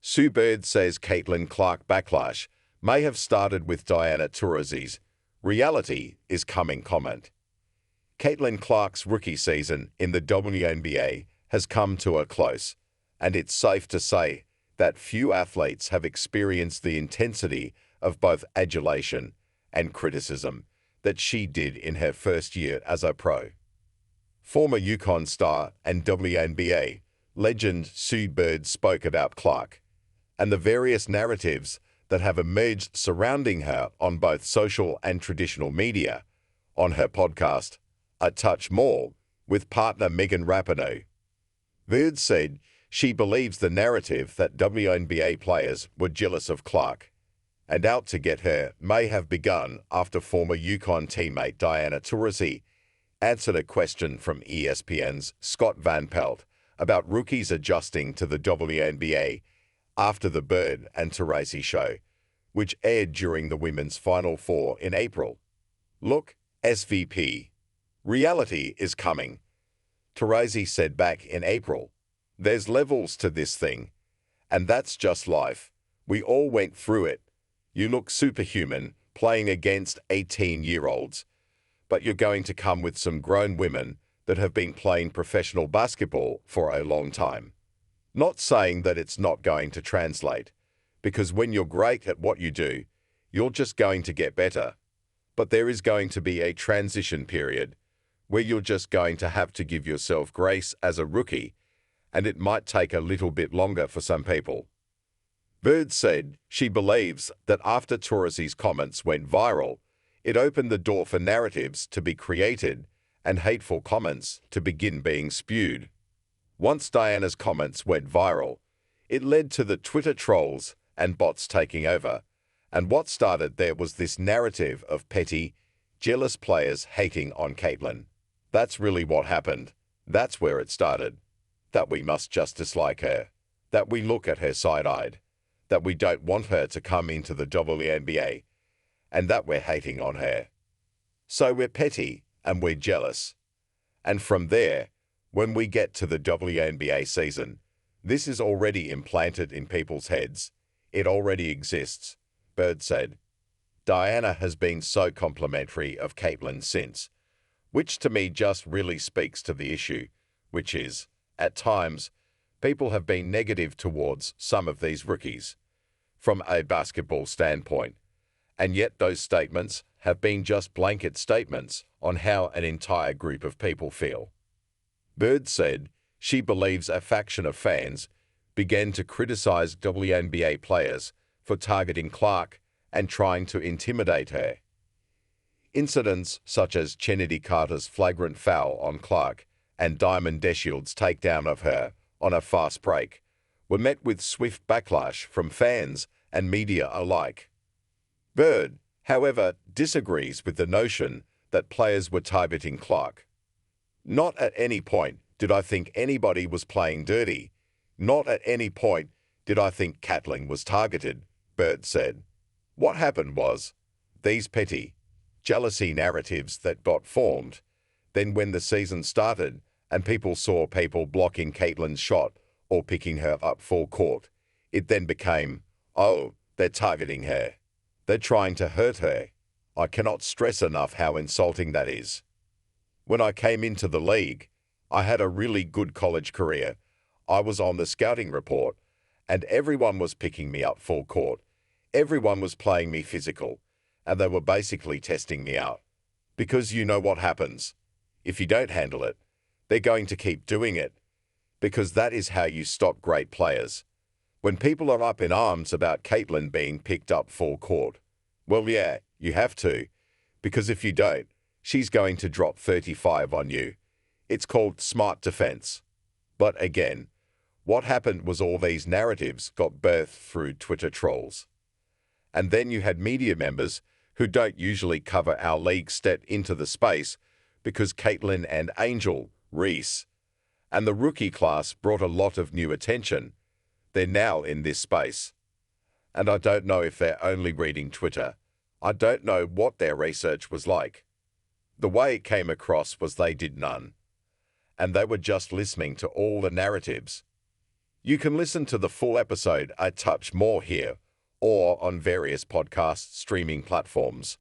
Sue Bird says Caitlin Clark backlash may have started with Diana Taurasi's "reality is coming" comment. Caitlin Clark's rookie season in the WNBA has come to a close, and it's safe to say that few athletes have experienced the intensity of both adulation and criticism that she did in her first year as a pro. Former Uconn star and WNBA legend Sue Bird spoke about Clark and the various narratives that have emerged surrounding her on both social and traditional media on her podcast, A Touch More, with partner Megan Rapinoe. Bird said she believes the narrative that WNBA players were jealous of Clark and out to get her may have begun after former Uconn teammate Diana Taurasi answered a question from ESPN's Scott Van Pelt about rookies adjusting to the WNBA after the Bird and Taurasi show, which aired during the Women's Final Four in April. "Look, SVP, reality is coming," Taurasi said back in April. "There's levels to this thing, and that's just life. We all went through it. You look superhuman playing against 18-year-olds, but you're going to come with some grown women that have been playing professional basketball for a long time. Not saying that it's not going to translate, because when you're great at what you do, you're just going to get better. But there is going to be a transition period where you're just going to have to give yourself grace as a rookie, and it might take a little bit longer for some people." Bird said she believes that after Taurasi's comments went viral, it opened the door for narratives to be created and hateful comments to begin being spewed. Once Diana's comments went viral, it led to the Twitter trolls and bots taking over, and what started there was this narrative of petty, jealous players hating on Caitlin. That's really what happened. That's where it started. That we must just dislike her, that we look at her side-eyed, that we don't want her to come into the WNBA, and that we're hating on her. So we're petty and we're jealous. And from there, when we get to the WNBA season, this is already implanted in people's heads. It already exists, Bird said. Diana has been so complimentary of Caitlin since, which to me just really speaks to the issue, which is, at times, people have been negative towards some of these rookies, from a basketball standpoint, and yet those statements have been just blanket statements on how an entire group of people feel. Bird said she believes a faction of fans began to criticize WNBA players for targeting Clark and trying to intimidate her. Incidents such as Chennedy Carter's flagrant foul on Clark and Diamond Deshield's takedown of her on a fast break were met with swift backlash from fans and media alike. Bird, however, disagrees with the notion that players were targeting Clark. "Not at any point did I think anybody was playing dirty. Not at any point did I think Caitlin was targeted," Bird said. "What happened was, these petty, jealousy narratives that got formed. Then when the season started and people saw people blocking Caitlin's shot or picking her up full court, it then became, oh, they're targeting her. They're trying to hurt her. I cannot stress enough how insulting that is. When I came into the league, I had a really good college career. I was on the scouting report, and everyone was picking me up full court. Everyone was playing me physical, and they were basically testing me out. Because you know what happens. If you don't handle it, they're going to keep doing it. Because that is how you stop great players. When people are up in arms about Caitlin being picked up full court, well, yeah, you have to. Because if you don't, she's going to drop 35 on you. It's called smart defense. But again, what happened was all these narratives got birthed through Twitter trolls. And then you had media members who don't usually cover our league step into the space because Caitlin and Angel, Reese, and the rookie class brought a lot of new attention. They're now in this space. And I don't know if they're only reading Twitter. I don't know what their research was like. The way it came across was they did none. And they were just listening to all the narratives. You can listen to the full episode at Touch More here or on various podcast streaming platforms.